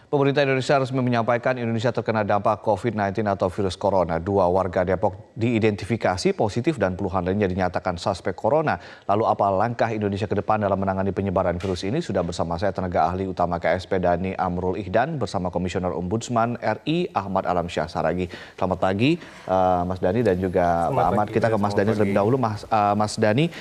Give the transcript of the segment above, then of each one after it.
Pemerintah Indonesia resmi menyampaikan Indonesia terkena dampak COVID-19 atau virus corona. 2 warga Depok diidentifikasi positif dan puluhan lainnya dinyatakan suspek corona. Lalu apa langkah Indonesia ke depan dalam menangani penyebaran virus ini? Sudah bersama saya tenaga ahli utama KSP Dhani Amrul Ihdan bersama Komisioner Ombudsman RI Ahmad Alamsyah Saragih. Selamat pagi Mas Dhani dan juga Pak Ahmad. Kita ke Mas Dhani terlebih dahulu. Mas Dhani,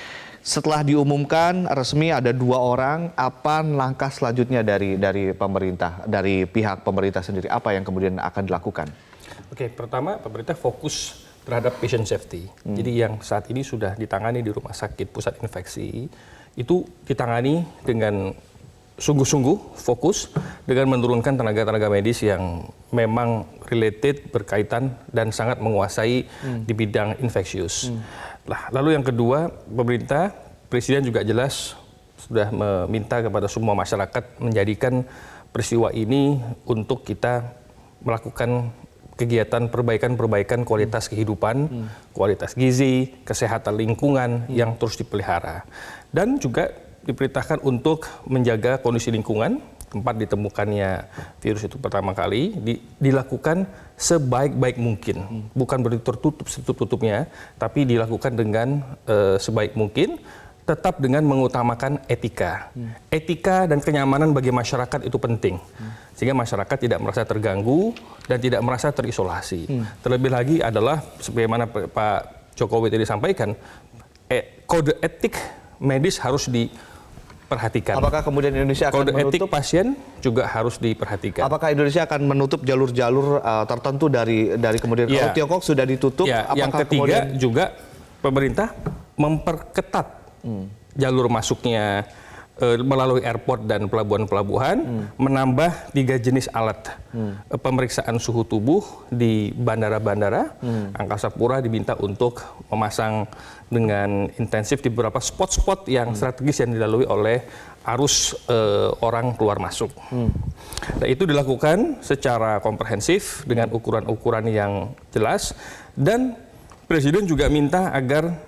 setelah diumumkan resmi ada 2 orang, apa langkah selanjutnya dari pemerintah, dari pihak pemerintah sendiri, apa yang kemudian akan dilakukan? Oke, pertama pemerintah fokus terhadap patient safety. Jadi yang saat ini sudah ditangani di rumah sakit pusat infeksi, itu ditangani dengan sungguh-sungguh fokus dengan menurunkan tenaga-tenaga medis yang memang related, berkaitan dan sangat menguasai di bidang infeksius. Lalu yang kedua, Presiden juga jelas sudah meminta kepada semua masyarakat menjadikan peristiwa ini untuk kita melakukan kegiatan perbaikan kualitas kehidupan, kualitas gizi, kesehatan lingkungan yang terus dipelihara. Dan juga diperintahkan untuk menjaga kondisi lingkungan, tempat ditemukannya virus itu pertama kali, dilakukan sebaik-baik mungkin. Bukan berarti tertutup setutup-tutupnya, tapi dilakukan dengan sebaik mungkin, tetap dengan mengutamakan etika. Etika dan kenyamanan bagi masyarakat itu penting. Sehingga masyarakat tidak merasa terganggu dan tidak merasa terisolasi. Terlebih lagi adalah, sebagaimana Pak Jokowi tadi sampaikan, kode etik medis harus diperhatikan. Apakah kemudian Indonesia akan kode menutup? etik pasien juga harus diperhatikan. Apakah Indonesia akan menutup jalur-jalur tertentu dari kemudian kalau Tiongkok sudah ditutup? Yang ketiga kemudian juga pemerintah memperketat jalur masuknya melalui airport dan pelabuhan-pelabuhan, menambah 3 jenis alat pemeriksaan suhu tubuh di bandara-bandara. Angkasa Pura diminta untuk memasang dengan intensif di beberapa spot-spot yang strategis yang dilalui oleh arus orang keluar masuk. Nah, itu dilakukan secara komprehensif dengan ukuran-ukuran yang jelas, dan Presiden juga minta agar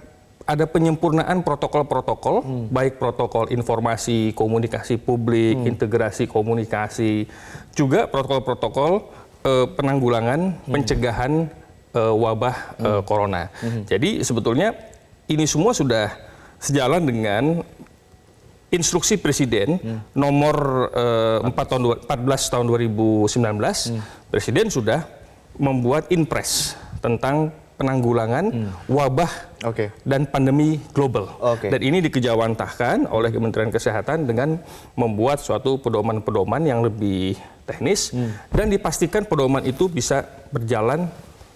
ada penyempurnaan protokol-protokol, baik protokol informasi, komunikasi publik, integrasi komunikasi, juga protokol-protokol penanggulangan, pencegahan wabah corona. Jadi sebetulnya ini semua sudah sejalan dengan instruksi Presiden nomor 14 tahun 2019, Presiden sudah membuat Inpres tentang penanggulangan wabah dan pandemi global. Dan ini dikejawantahkan oleh Kementerian Kesehatan dengan membuat suatu pedoman-pedoman yang lebih teknis dan dipastikan pedoman itu bisa berjalan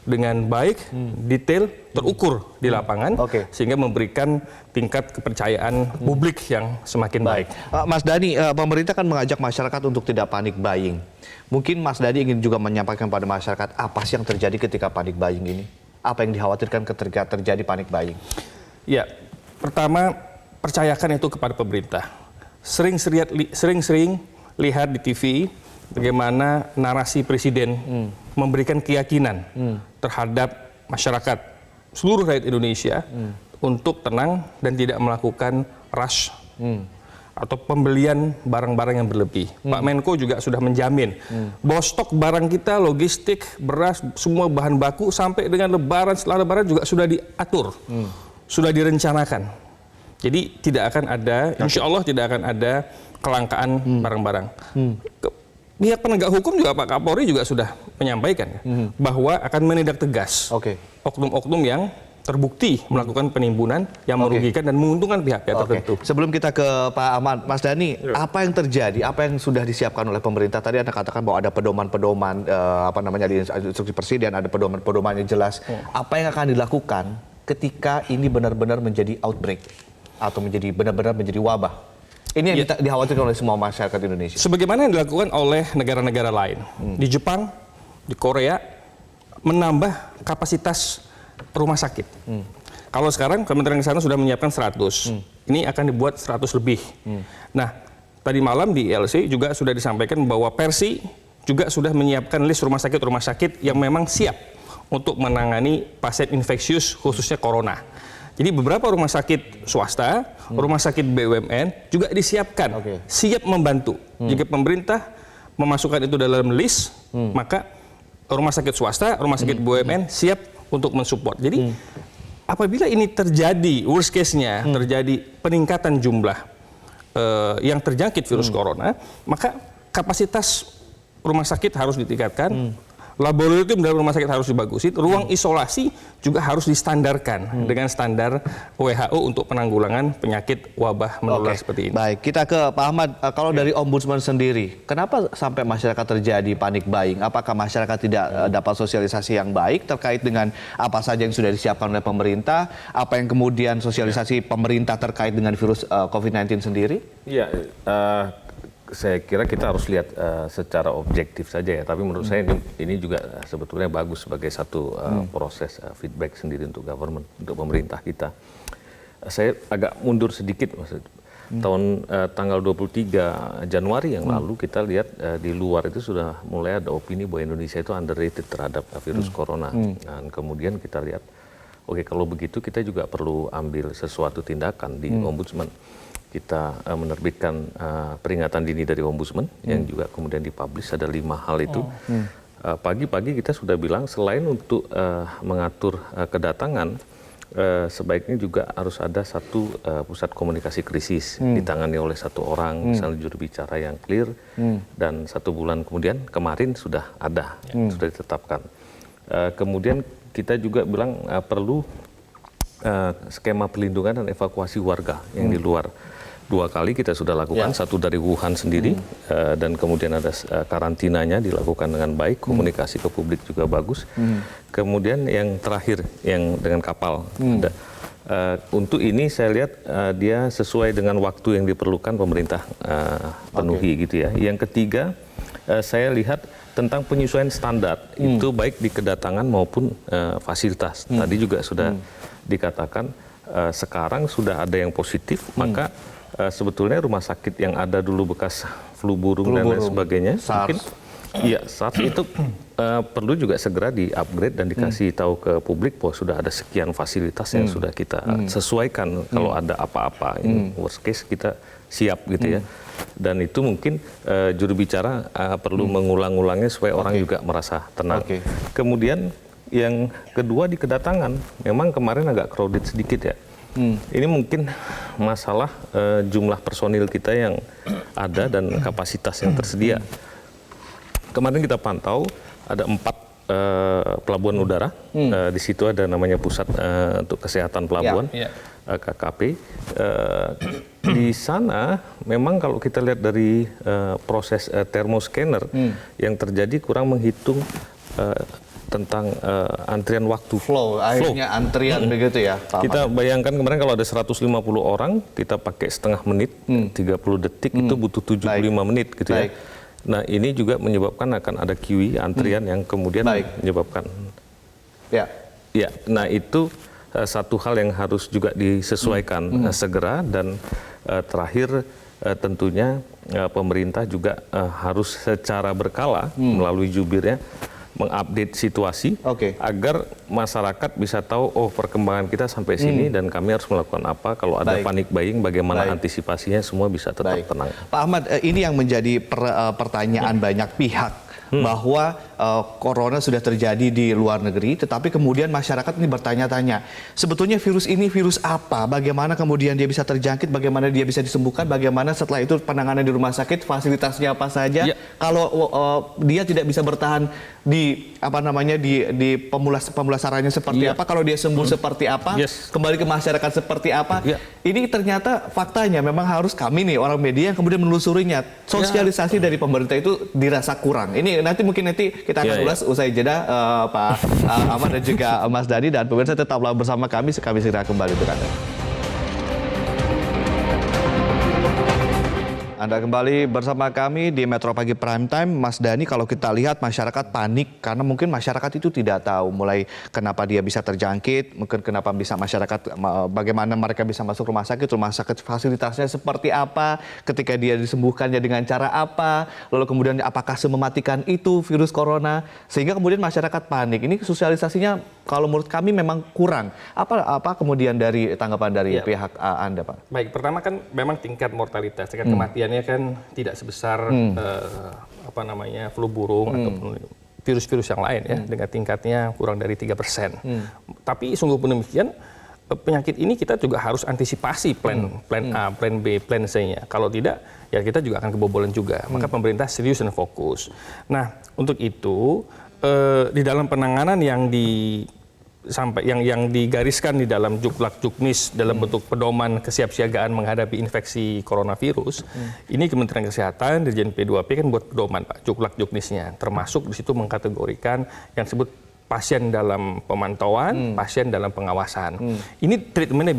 dengan baik, detail, terukur di lapangan, sehingga memberikan tingkat kepercayaan publik yang semakin baik. Mas Dhani, pemerintah kan mengajak masyarakat untuk tidak panik buying. Mungkin Mas Dhani ingin juga menyampaikan pada masyarakat apa sih yang terjadi ketika panik buying ini? Apa yang dikhawatirkan ketika terjadi panik buying? Ya, pertama percayakan itu kepada pemerintah. Sering-sering lihat di TV bagaimana narasi Presiden memberikan keyakinan terhadap masyarakat seluruh rakyat Indonesia untuk tenang dan tidak melakukan rush atau pembelian barang-barang yang berlebih. Pak Menko juga sudah menjamin bahwa stok barang kita, logistik, beras, semua bahan baku sampai dengan Lebaran, setelah Lebaran juga sudah diatur, sudah direncanakan. Jadi tidak akan ada, insya Allah tidak akan ada kelangkaan barang-barang. Pihak penegak hukum juga Pak Kapolri juga sudah menyampaikan bahwa akan menindak tegas oknum-oknum yang terbukti melakukan penimbunan yang merugikan dan menguntungkan pihak-pihak tertentu. Sebelum kita ke Pak Ahmad, Mas Dhani, apa yang terjadi? Apa yang sudah disiapkan oleh pemerintah? Tadi Anda katakan bahwa ada pedoman-pedoman, di instruksi Presiden, ada pedoman-pedoman yang jelas. Apa yang akan dilakukan ketika ini benar-benar menjadi outbreak atau benar-benar menjadi wabah? Ini yang dikhawatirkan oleh semua masyarakat Indonesia. Sebagaimana yang dilakukan oleh negara-negara lain, di Jepang, di Korea, menambah kapasitas rumah sakit. Kalau sekarang Kementerian Kesehatan sudah menyiapkan 100, ini akan dibuat 100 lebih. Nah, tadi malam di ILC juga sudah disampaikan bahwa Persi juga sudah menyiapkan list rumah sakit yang memang siap untuk menangani pasien infeksius khususnya corona. Jadi beberapa rumah sakit swasta, rumah sakit BUMN juga disiapkan, siap membantu. Jika pemerintah memasukkan itu dalam list, maka rumah sakit swasta, rumah sakit BUMN siap untuk mensupport. Jadi apabila ini terjadi, worst case-nya terjadi peningkatan jumlah yang terjangkit virus corona, maka kapasitas rumah sakit harus ditingkatkan, laboratorium dalam rumah sakit harus dibagusin, ruang isolasi juga harus distandarkan dengan standar WHO untuk penanggulangan penyakit wabah menular seperti ini. Baik, kita ke Pak Ahmad. Kalau dari Ombudsman sendiri, kenapa sampai masyarakat terjadi panik buying? Apakah masyarakat tidak dapat sosialisasi yang baik terkait dengan apa saja yang sudah disiapkan oleh pemerintah? Apa yang kemudian sosialisasi pemerintah terkait dengan virus COVID-19 sendiri? Iya, saya kira kita harus lihat secara objektif saja ya. Tapi menurut saya ini juga sebetulnya bagus sebagai satu proses feedback sendiri untuk government, untuk pemerintah kita. Saya agak mundur sedikit, maksud tahun tanggal 23 Januari yang lalu kita lihat di luar itu sudah mulai ada opini bahwa Indonesia itu underrated terhadap virus corona. Dan kemudian kita lihat, oke, kalau begitu kita juga perlu ambil sesuatu tindakan di Ombudsman. Kita menerbitkan peringatan dini dari Ombudsman yang juga kemudian dipublish, ada 5 hal itu. Pagi-pagi kita sudah bilang selain untuk mengatur kedatangan, sebaiknya juga harus ada satu pusat komunikasi krisis ditangani oleh satu orang, misalnya juru bicara yang clear, dan 1 bulan kemudian kemarin sudah ada, sudah ditetapkan. Kemudian kita juga bilang perlu skema perlindungan dan evakuasi warga yang di luar. 2 kali kita sudah lakukan, satu dari Wuhan sendiri, dan kemudian ada karantinanya dilakukan dengan baik, komunikasi ke publik juga bagus. Kemudian yang terakhir, yang dengan kapal. Untuk ini saya lihat dia sesuai dengan waktu yang diperlukan pemerintah penuhi gitu ya. Yang ketiga, saya lihat tentang penyesuaian standar, itu baik di kedatangan maupun fasilitas. Tadi juga sudah dikatakan sekarang sudah ada yang positif, maka sebetulnya rumah sakit yang ada dulu bekas flu burung dan lain sebagainya, mungkin ya SARS itu perlu juga segera di-upgrade dan dikasih tahu ke publik bahwa sudah ada sekian fasilitas yang sudah kita sesuaikan. Kalau ada apa-apa, worst case kita siap gitu ya. Dan itu mungkin juru bicara perlu mengulang-ulangnya supaya orang juga merasa tenang. Kemudian yang kedua di kedatangan, memang kemarin agak crowded sedikit ya. Ini mungkin masalah jumlah personil kita yang ada dan kapasitas yang tersedia. Kemarin kita pantau ada 4 pelabuhan udara. Di situ ada namanya Pusat untuk Kesehatan Pelabuhan, KKP. Di sana memang kalau kita lihat dari proses thermoscanner yang terjadi kurang menghitung tentang antrian waktu. Flow, akhirnya antrian begitu ya, Pak Kita bayangkan kemarin kalau ada 150 orang, kita pakai setengah menit, 30 detik, itu butuh 75 menit gitu ya. Nah ini juga menyebabkan akan ada QE, antrian yang kemudian menyebabkan. Ya, nah itu satu hal yang harus juga disesuaikan segera. Dan terakhir tentunya pemerintah juga harus secara berkala melalui jubirnya mengupdate situasi agar masyarakat bisa tahu, oh perkembangan kita sampai sini dan kami harus melakukan apa, kalau ada panik buying bagaimana antisipasinya, semua bisa tetap tenang. Pak Ahmad, ini yang menjadi pertanyaan banyak pihak, bahwa corona sudah terjadi di luar negeri, tetapi kemudian masyarakat ini bertanya-tanya, sebetulnya virus ini virus apa? Bagaimana kemudian dia bisa terjangkit? Bagaimana dia bisa disembuhkan? Bagaimana setelah itu penanganan di rumah sakit? Fasilitasnya apa saja? Kalau dia tidak bisa bertahan di pemulasarannya seperti apa? Kalau dia sembuh seperti apa? Kembali ke masyarakat seperti apa? Ini ternyata faktanya memang harus kami nih orang media yang kemudian menelusurinya. Sosialisasi dari pemerintah itu dirasa kurang. Ini mungkin kita akan ulas usai jeda, Pak Ahmad dan juga Mas Dhani, dan pemirsa tetaplah bersama kami segera kembali untuk Anda. Anda kembali bersama kami di Metro Pagi Prime Time. Mas Dhani, kalau kita lihat masyarakat panik karena mungkin masyarakat itu tidak tahu mulai kenapa dia bisa terjangkit, mungkin kenapa bisa masyarakat, bagaimana mereka bisa masuk rumah sakit fasilitasnya seperti apa, ketika dia disembuhkannya dengan cara apa, lalu kemudian apakah semematikan itu virus corona, sehingga kemudian masyarakat panik. Ini sosialisasinya kalau menurut kami memang kurang. Apa kemudian dari tanggapan dari pihak Anda, Pak? Baik, pertama kan memang tingkat mortalitas, tingkat kematian variannya kan tidak sebesar flu burung ataupun virus-virus yang lain ya, dengan tingkatnya kurang dari 3%. Tapi sungguh pun demikian, penyakit ini kita juga harus antisipasi plan A, plan B, plan C-nya. Kalau tidak, ya kita juga akan kebobolan juga. Maka pemerintah serius dan fokus. Nah, untuk itu di dalam penanganan yang digariskan di dalam Juklak Juknis dalam bentuk pedoman kesiapsiagaan menghadapi infeksi coronavirus, ini Kementerian Kesehatan Dirjen P2P kan buat pedoman Pak, Juklak Juknisnya, termasuk di situ mengkategorikan yang disebut pasien dalam pemantauan, pasien dalam pengawasan. Ini treatmentnya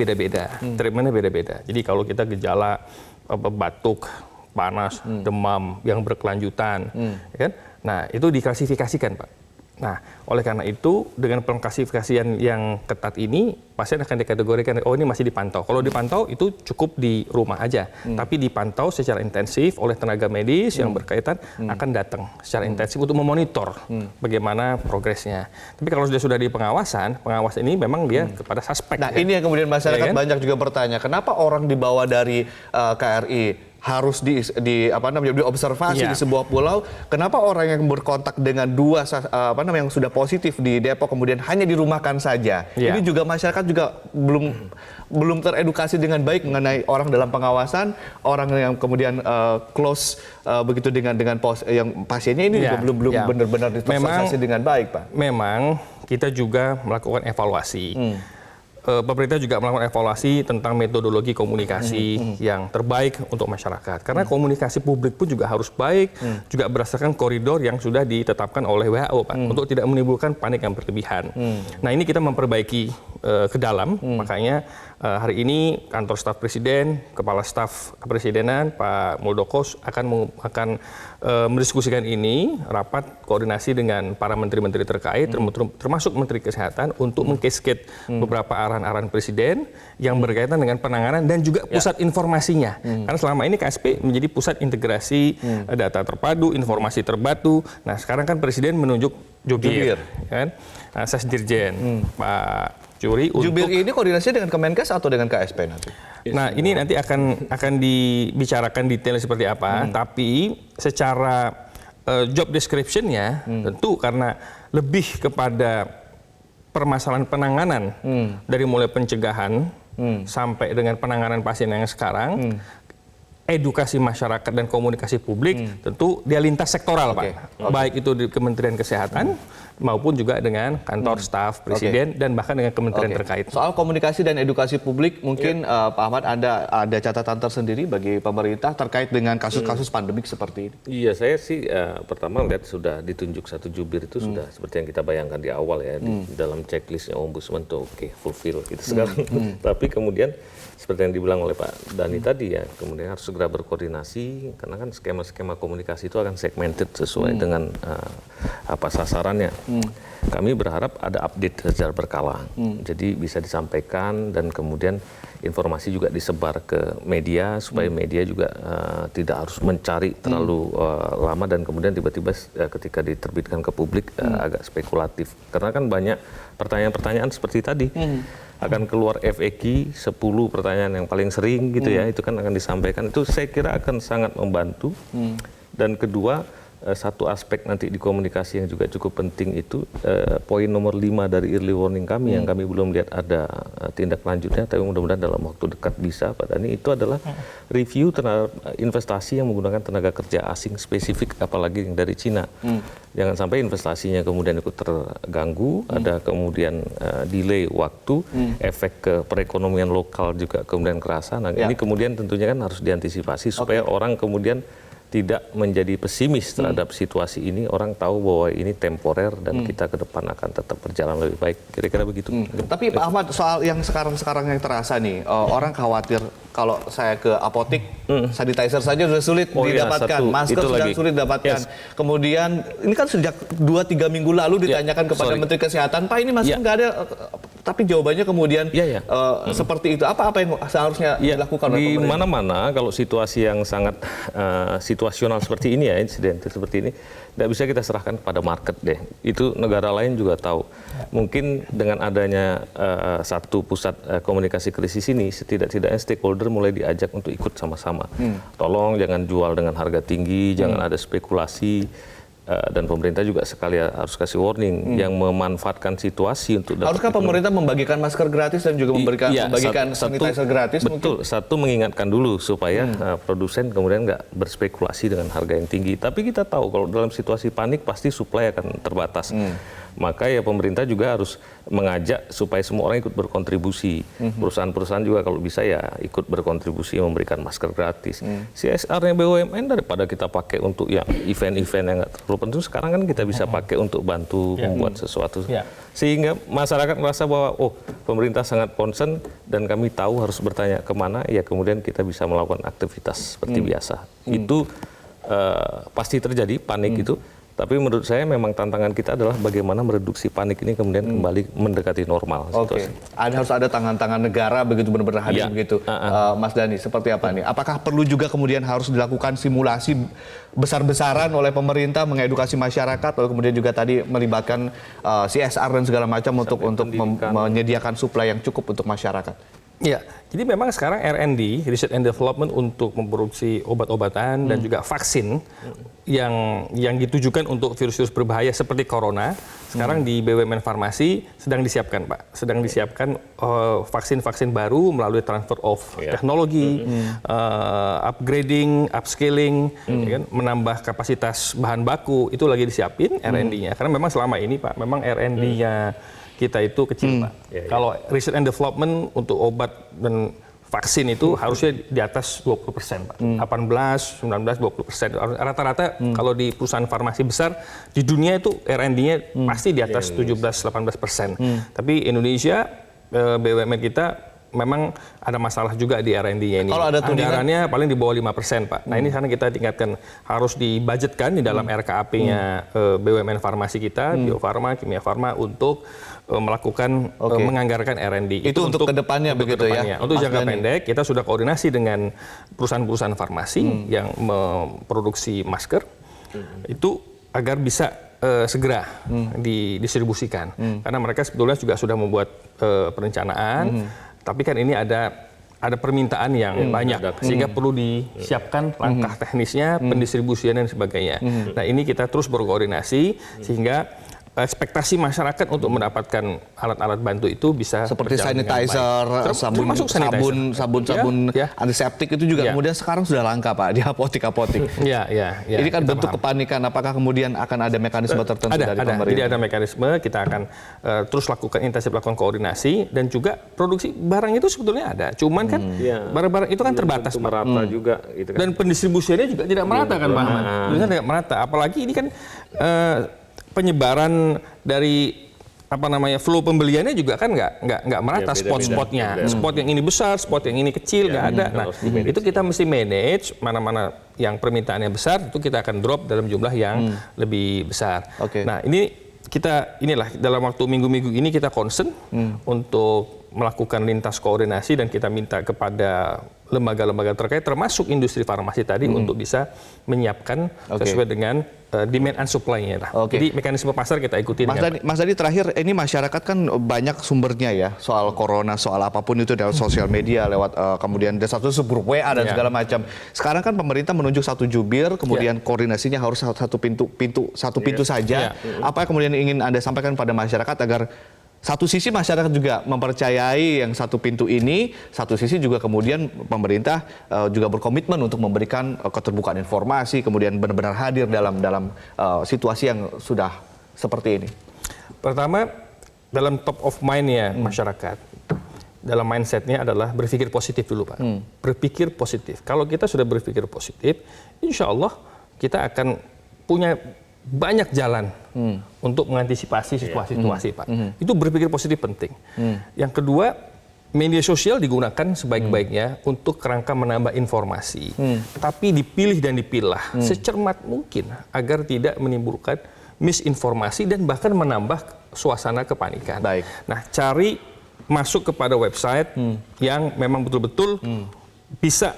beda-beda. Jadi kalau kita gejala batuk, panas, demam yang berkelanjutan, ya kan? Nah itu diklasifikasikan Pak. Nah, oleh karena itu dengan pengklasifikasian yang ketat ini, pasien akan dikategorikan, oh ini masih dipantau. Kalau dipantau itu cukup di rumah aja, tapi dipantau secara intensif oleh tenaga medis yang berkaitan akan datang secara intensif untuk memonitor bagaimana progresnya. Tapi kalau sudah di pengawasan ini memang dia kepada suspek. Nah, ya. ini yang kemudian masyarakat Ya kan? banyak juga bertanya, kenapa orang dibawa dari KRI harus diobservasi di sebuah pulau? Kenapa orang yang berkontak dengan dua yang sudah positif di Depok kemudian hanya dirumahkan saja? Ya. Ini juga masyarakat juga belum teredukasi dengan baik mengenai orang dalam pengawasan, orang yang kemudian close begitu dengan yang pasiennya ini juga belum benar-benar disosialisasi dengan baik, Pak. Memang kita juga melakukan evaluasi. Pemerintah juga melakukan evaluasi tentang metodologi komunikasi yang terbaik untuk masyarakat. Karena komunikasi publik pun juga harus baik, juga berdasarkan koridor yang sudah ditetapkan oleh WHO, Pak, untuk tidak menimbulkan panik yang berlebihan. Nah, ini kita memperbaiki ke dalam, makanya hari ini kantor staf presiden, kepala staf kepresidenan Pak Muldoko akan mendiskusikan ini, rapat koordinasi dengan para menteri-menteri terkait, termasuk Menteri Kesehatan, untuk mengkasket beberapa arahan-arahan presiden yang berkaitan dengan penanganan dan juga pusat informasinya. Karena selama ini KSP menjadi pusat integrasi data terpadu, informasi terbatu. Nah, sekarang kan presiden menunjuk Jubir. Kan? Nah, Sesdirjen Pak Juri untuk Jubir ini koordinasinya dengan Kemenkes atau dengan KSP nanti? Nah, ini nanti akan dibicarakan detail seperti apa, tapi secara job description-nya tentu karena lebih kepada permasalahan penanganan dari mulai pencegahan sampai dengan penanganan pasien yang sekarang, edukasi masyarakat dan komunikasi publik tentu dia lintas sektoral, Pak. Baik itu di Kementerian Kesehatan maupun juga dengan kantor staf presiden dan bahkan dengan kementerian terkait. Soal komunikasi dan edukasi publik, mungkin Pak Ahmad ada catatan tersendiri bagi pemerintah terkait dengan kasus-kasus pandemik seperti ini? Iya, saya sih pertama lihat sudah ditunjuk satu jubir itu sudah seperti yang kita bayangkan di awal ya, di dalam checklistnya Ombudsman tuh fulfill gitu sekarang. Tapi kemudian seperti yang dibilang oleh Pak Dhani tadi ya, kemudian harus segera berkoordinasi karena kan skema-skema komunikasi itu akan segmented sesuai dengan apa sasarannya. Kami berharap ada update secara berkala, jadi bisa disampaikan dan kemudian informasi juga disebar ke media supaya media juga tidak harus mencari terlalu lama dan kemudian tiba-tiba ketika diterbitkan ke publik agak spekulatif. Karena kan banyak pertanyaan-pertanyaan seperti tadi. Akan keluar FAQ 10 pertanyaan yang paling sering gitu ya, itu kan akan disampaikan. Itu saya kira akan sangat membantu. Dan kedua, satu aspek nanti di komunikasi yang juga cukup penting itu poin nomor 5 dari early warning kami yang kami belum lihat ada tindak lanjutnya, tapi mudah-mudahan dalam waktu dekat bisa, Pak Dhani, itu adalah review terhadap investasi yang menggunakan tenaga kerja asing spesifik, apalagi yang dari Cina. Jangan sampai investasinya kemudian ikut terganggu, ada kemudian delay waktu, efek ke perekonomian lokal juga kemudian kerasa. Nah, ini kemudian tentunya kan harus diantisipasi supaya orang kemudian tidak menjadi pesimis terhadap situasi ini, orang tahu bahwa ini temporer dan kita ke depan akan tetap berjalan lebih baik. Kira-kira begitu. Tapi Pak Ahmad, soal yang sekarang yang terasa nih, orang khawatir kalau saya ke apotik, sanitizer saja sudah sulit didapatkan, masker sudah sulit didapatkan. Kemudian ini kan sejak 2-3 minggu lalu ditanyakan kepada Menteri Kesehatan, Pak ini masih nggak ada Tapi jawabannya kemudian seperti itu. Apa yang seharusnya dilakukan oleh di pemerintah? mana-mana kalau situasi yang sangat situasional seperti ini ya, insidentil seperti ini, tidak bisa kita serahkan pada market deh. Itu negara lain juga tahu. Mungkin dengan adanya satu pusat komunikasi krisis ini, setidak-tidaknya stakeholder mulai diajak untuk ikut sama-sama. Tolong jangan jual dengan harga tinggi, jangan ada spekulasi. Dan pemerintah juga sekali harus kasih warning yang memanfaatkan situasi untuk Haruskah pemerintah membagikan masker gratis dan juga membagikan sanitizer gratis? Betul, satu mengingatkan dulu supaya produsen kemudian nggak berspekulasi dengan harga yang tinggi. Tapi kita tahu kalau dalam situasi panik pasti supply akan terbatas. Maka ya pemerintah juga harus mengajak supaya semua orang ikut berkontribusi. Perusahaan-perusahaan juga kalau bisa ya ikut berkontribusi memberikan masker gratis. CSR-nya BUMN daripada kita pakai untuk yang event-event yang nggak terlalu penting, sekarang kan kita bisa pakai untuk bantu membuat sesuatu. Sehingga masyarakat merasa bahwa pemerintah sangat concern dan kami tahu harus bertanya kemana, ya kemudian kita bisa melakukan aktivitas seperti biasa. Itu pasti terjadi, panik itu. Tapi menurut saya memang tantangan kita adalah bagaimana mereduksi panik ini kemudian kembali mendekati normal. Harus ada tangan-tangan negara begitu benar-benar hadir begitu. Mas Dhani, seperti apa nih? Apakah perlu juga kemudian harus dilakukan simulasi besar-besaran oleh pemerintah mengedukasi masyarakat, lalu kemudian juga tadi melibatkan CSR dan segala macam untuk menyediakan suplai yang cukup untuk masyarakat? Ya, jadi memang sekarang R&D, Research and Development untuk memproduksi obat-obatan dan juga vaksin yang ditujukan untuk virus-virus berbahaya seperti corona, sekarang di BUMN Farmasi sedang disiapkan, Pak. Sedang disiapkan vaksin-vaksin baru melalui transfer of teknologi, upgrading, upscaling, ya kan, menambah kapasitas bahan baku, itu lagi disiapin R&D-nya. Karena memang selama ini, Pak, memang R&D-nya kita itu kecil, Pak. Kalau research and development untuk obat dan vaksin itu harusnya di atas 20%, Pak. 18, 19, 20%. Rata-rata kalau di perusahaan farmasi besar di dunia itu R&D-nya pasti di atas 17-18%. Tapi Indonesia, BUMN kita memang ada masalah juga di R&D-nya ini. Kalau ada anggarannya paling di bawah 5%, Pak. Nah, ini sekarang kita tingkatkan, harus dibudgetkan di dalam RKAP-nya BUMN Farmasi kita, Bio Farma, Kimia Farma, untuk melakukan menganggarkan R&D. Itu untuk kedepannya begitu ya? Untuk jangka pendek, kita sudah koordinasi dengan perusahaan-perusahaan farmasi yang memproduksi masker, itu agar bisa segera didistribusikan. Karena mereka sebetulnya juga sudah membuat perencanaan, tapi kan ini ada permintaan yang banyak, sehingga perlu disiapkan langkah teknisnya, pendistribusian dan sebagainya. Nah, ini kita terus berkoordinasi sehingga ekspektasi masyarakat untuk mendapatkan alat-alat bantu itu bisa seperti sanitizer, sabun antiseptik itu juga kemudian sekarang sudah langka, Pak, di apotik-apotik. Ini kan bentuk kepanikan. Apakah kemudian akan ada mekanisme tertentu dari pemerintah? Jadi ada mekanisme, kita akan terus intensif lakukan koordinasi, dan juga produksi barang itu sebetulnya ada. Cuman kan barang-barang itu kan terbatas, merata juga. Gitu kan. Dan pendistribusiannya juga tidak merata kan, Pak Ahmad? Tidak merata. Apalagi ini kan penyebaran dari flow pembeliannya juga kan nggak merata, spot-spotnya. Spot yang ini besar, spot yang ini kecil, nggak ada. Nah, itu kita mesti manage mana-mana yang permintaannya besar, itu kita akan drop dalam jumlah yang lebih besar. Nah, inilah dalam waktu minggu-minggu ini kita concern untuk melakukan lintas koordinasi, dan kita minta kepada lembaga-lembaga terkait termasuk industri farmasi tadi untuk bisa menyiapkan sesuai dengan demand and supply-nya. Jadi mekanisme pasar kita ikuti. Mas Dhani, terakhir, ini masyarakat kan banyak sumbernya ya, soal corona, soal apapun itu dari sosial media, lewat kemudian ada satu grup WA dan segala macam. Sekarang kan pemerintah menunjuk satu jubir, kemudian koordinasinya harus satu pintu saja. Apa yang kemudian ingin Anda sampaikan pada masyarakat agar satu sisi masyarakat juga mempercayai yang satu pintu ini, satu sisi juga kemudian pemerintah juga berkomitmen untuk memberikan keterbukaan informasi, kemudian benar-benar hadir dalam situasi yang sudah seperti ini? Pertama, dalam top of mind-nya masyarakat, dalam mindset-nya adalah berpikir positif dulu, Pak. Berpikir positif. Kalau kita sudah berpikir positif, insya Allah kita akan punya banyak jalan untuk mengantisipasi situasi-situasi, Pak. Itu berpikir positif penting. Yang kedua, media sosial digunakan sebaik-baiknya untuk kerangka menambah informasi. Tapi dipilih dan dipilah secermat mungkin agar tidak menimbulkan misinformasi dan bahkan menambah suasana kepanikan. Nah, cari masuk kepada website yang memang betul-betul bisa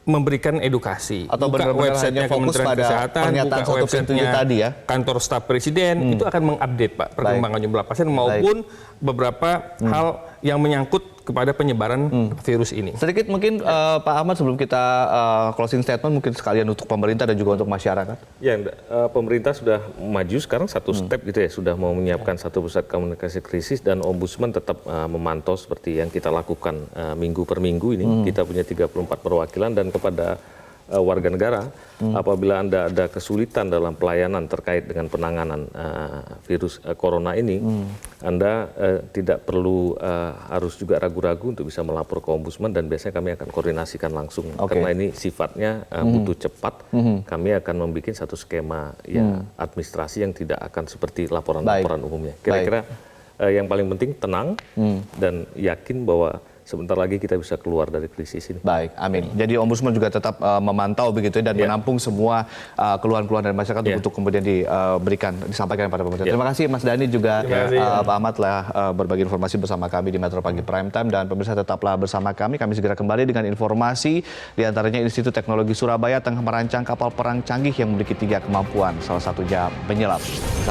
memberikan edukasi. Atau buka benar-benar websitenya hanya fokus Kementerian pada Kesehatan, pernyataan buka 1.7 websitenya tadi ya? kantor staf presiden, itu akan mengupdate Pak perkembangan jumlah pasien maupun beberapa hal yang menyangkut kepada penyebaran virus ini. Sedikit mungkin Pak Ahmad sebelum kita closing statement mungkin sekalian untuk pemerintah dan juga untuk masyarakat. Ya, pemerintah sudah maju sekarang satu step gitu ya, sudah mau menyiapkan satu pusat komunikasi krisis dan ombudsman tetap memantau seperti yang kita lakukan minggu per minggu ini. Kita punya 34 perwakilan dan kepada warga negara apabila Anda ada kesulitan dalam pelayanan terkait dengan penanganan virus corona ini, Anda tidak perlu harus juga ragu-ragu untuk bisa melapor ke ombudsman dan biasanya kami akan koordinasikan langsung karena ini sifatnya butuh cepat. Kami akan membuat satu skema ya administrasi yang tidak akan seperti laporan-laporan umumnya. Kira-kira yang paling penting tenang dan yakin bahwa sebentar lagi kita bisa keluar dari krisis ini. Baik, amin. Jadi Ombudsman juga tetap memantau begitu ya, dan menampung semua keluhan-keluhan dari masyarakat untuk kemudian disampaikan kepada pemerintah. Terima kasih Mas Dhani juga Pak Ahmad telah berbagi informasi bersama kami di Metro Pagi Prime Time, dan pemirsa tetaplah bersama kami. Kami segera kembali dengan informasi diantaranya Institut Teknologi Surabaya tengah merancang kapal perang canggih yang memiliki 3 kemampuan, salah satunya menyelam.